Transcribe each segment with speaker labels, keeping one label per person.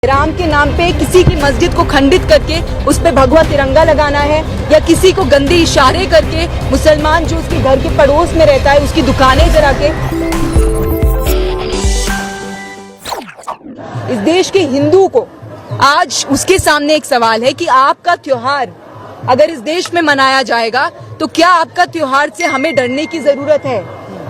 Speaker 1: राम के नाम पे किसी की मस्जिद को खंडित करके उस पे भगवा तिरंगा लगाना है या किसी को गंदे इशारे करके मुसलमान जो उसके घर के पड़ोस में रहता है उसकी दुकानें जला के। इस देश के हिंदू को आज उसके सामने एक सवाल है कि आपका त्योहार अगर इस देश में मनाया जाएगा तो क्या आपका त्योहार से हमें डरने की जरूरत है?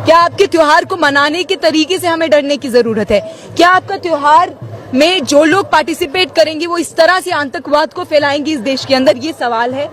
Speaker 1: क्या आपके त्योहार को मनाने के तरीके से हमें डरने की जरूरत है? क्या आपका त्योहार में जो लोग पार्टिसिपेट करेंगे वो इस तरह से आतंकवाद को फैलाएंगे इस देश के अंदर? ये सवाल है।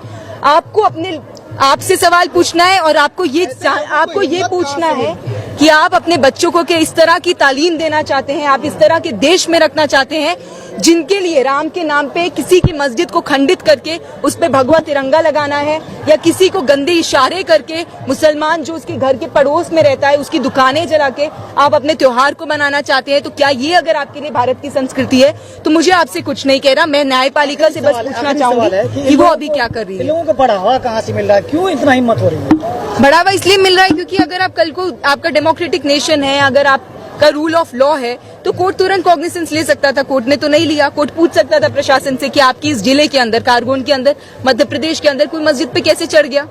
Speaker 1: आपसे सवाल पूछना है और आपको ये पूछना है कि आप अपने बच्चों को क्या इस तरह की तालीम देना चाहते हैं? आप इस तरह के देश में रखना चाहते हैं जिनके लिए राम के नाम पे किसी की मस्जिद को खंडित करके उस पे भगवा तिरंगा लगाना है या किसी को गंदे इशारे करके मुसलमान जो उसके घर के पड़ोस में रहता है उसकी दुकानें जला के आप अपने त्योहार को मनाना चाहते हैं? तो क्या ये अगर आपके लिए भारत की संस्कृति है तो मुझे आपसे कुछ नहीं कह रहा। मैं न्यायपालिका से बस पूछना चाहूंगी कि वो अभी क्या कर रही है।
Speaker 2: लोगों को बढ़ावा कहाँ से मिल रहा है? क्यों इतना हिम्मत हो रही है?
Speaker 1: बढ़ावा इसलिए मिल रहा है क्योंकि अगर आप कल को आपका डेमोक्रेटिक नेशन है, अगर आपका रूल ऑफ लॉ है तो कोर्ट तुरंत कॉग्निसेंस ले सकता था। कोर्ट ने तो नहीं लिया। कोर्ट पूछ सकता था प्रशासन से कि आपकी इस जिले के अंदर, कारगोन के अंदर, मध्य प्रदेश के अंदर कोई मस्जिद पे कैसे चढ़ गया,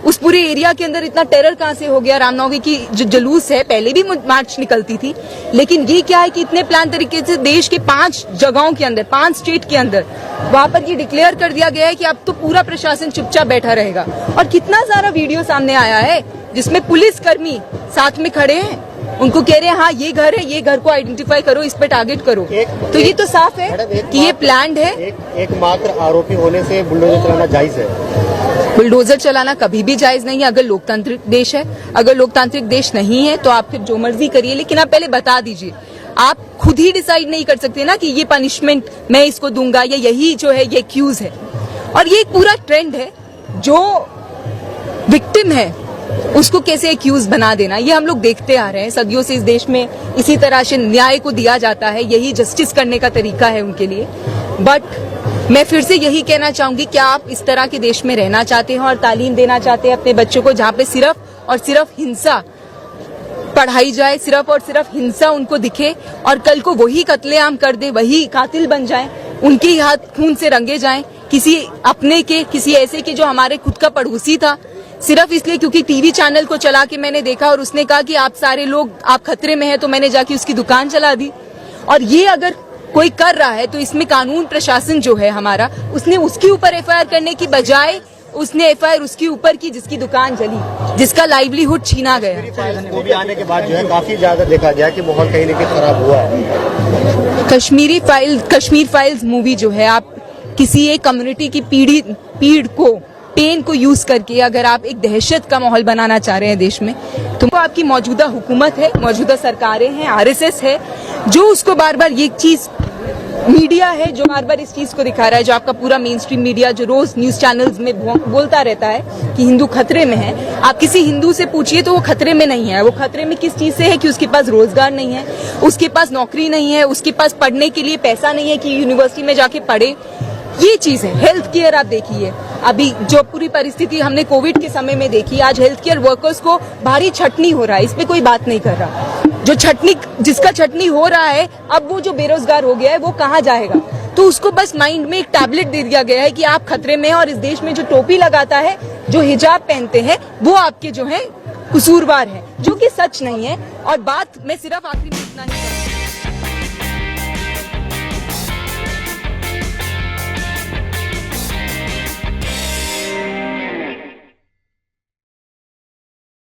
Speaker 1: उस पूरे एरिया के अंदर इतना टेरर कहां से हो गया। रामनवमी की जो जुलूस है पहले भी मार्च निकलती थी, लेकिन ये क्या है कि इतने प्लान तरीके से देश के 5 जगहों के अंदर, 5 स्टेट के अंदर वहां पर ये डिक्लेयर कर दिया गया है कि अब तो पूरा प्रशासन चुपचाप बैठा रहेगा। और कितना सारा वीडियो सामने आया है जिसमें पुलिस कर्मी साथ में खड़े हैं, उनको कह रहे हैं हाँ ये घर है, ये घर को आइडेंटिफाई करो, इस पे टारगेट करो। तो ये तो साफ है कि ये प्लान्ड है।
Speaker 3: एक मात्र आरोपी होने से बुलडोजर चलाना जायज है?
Speaker 1: बुलडोजर चलाना कभी भी जायज नहीं है अगर लोकतांत्रिक देश है। अगर लोकतांत्रिक देश नहीं है तो आप फिर जो मर्जी करिए, लेकिन आप पहले बता दीजिए। आप खुद ही डिसाइड नहीं कर सकते ना कि ये पनिशमेंट मैं इसको दूंगा या यही जो है ये एक्यूज है। और ये एक पूरा ट्रेंड है, जो विक्टिम है उसको कैसे एक्यूज बना देना, ये हम लोग देखते आ रहे हैं सदियों से। इस देश में इसी तरह से न्याय को दिया जाता है, यही जस्टिस करने का तरीका है उनके लिए। बट मैं फिर से यही कहना चाहूंगी, क्या आप इस तरह के देश में रहना चाहते हैं और तालीम देना चाहते हैं अपने बच्चों को, जहाँ पे सिर्फ और सिर्फ हिंसा पढ़ाई जाए, सिर्फ और सिर्फ हिंसा उनको दिखे और कल को वही कत्लेआम कर दे, वही कातिल बन जाए, उनके ही हाथ खून से रंगे जाएं, किसी अपने के, किसी ऐसे के जो हमारे खुद का पड़ोसी था, सिर्फ इसलिए क्योंकि टीवी चैनल को चला के मैंने देखा और उसने कहा कि आप सारे लोग आप खतरे में हैं, तो मैंने जाके उसकी दुकान चला दी। और ये अगर कोई कर रहा है तो इसमें कानून प्रशासन जो है हमारा, उसने उसके ऊपर एफआईआर करने की बजाय उसने एफआईआर उसके ऊपर की जिसकी दुकान जली, जिसका लाइवलीहुड छीना गया।
Speaker 3: मूवी आने के बाद जो है काफी ज्यादा देखा गया कि माहौल कहीं न कहीं खराब हुआ है।
Speaker 1: कश्मीर फाइल्स मूवी जो है, आप किसी एक कम्युनिटी की पीड़ को, पेन को यूज करके अगर आप एक दहशत का माहौल बनाना चाह रहे हैं देश में, तो आपकी मौजूदा हुकूमत है, मौजूदा सरकारें हैं, आरएसएस है, जो उसको बार बार ये चीज, मीडिया है जो बार बार इस चीज को दिखा रहा है, जो आपका पूरा मेन स्ट्रीम मीडिया जो रोज न्यूज चैनल्स में बोलता रहता है कि हिंदू खतरे में है। आप किसी हिंदू से पूछिए तो वो खतरे में नहीं है। वो खतरे में किस चीज से है? कि उसके पास रोजगार नहीं है, उसके पास नौकरी नहीं है, उसके पास पढ़ने के लिए पैसा नहीं है कि यूनिवर्सिटी में जाके पढ़े। ये चीज है। हेल्थ केयर आप देखिए, अभी जो पूरी परिस्थिति हमने कोविड के समय में देखी, आज हेल्थ केयर वर्कर्स को भारी छटनी हो रहा है, इस पे कोई बात नहीं कर रहा। जिसका छटनी हो रहा है, अब वो जो बेरोजगार हो गया है वो कहाँ जाएगा? तो उसको बस माइंड में एक टैबलेट दे दिया गया है कि आप खतरे में हैं और इस देश में जो टोपी लगाता है, जो हिजाब पहनते हैं, वो आपके जो है कसूरवार है, जो कि सच नहीं है। और बात मैं सिर्फ आखिरी में इतना ही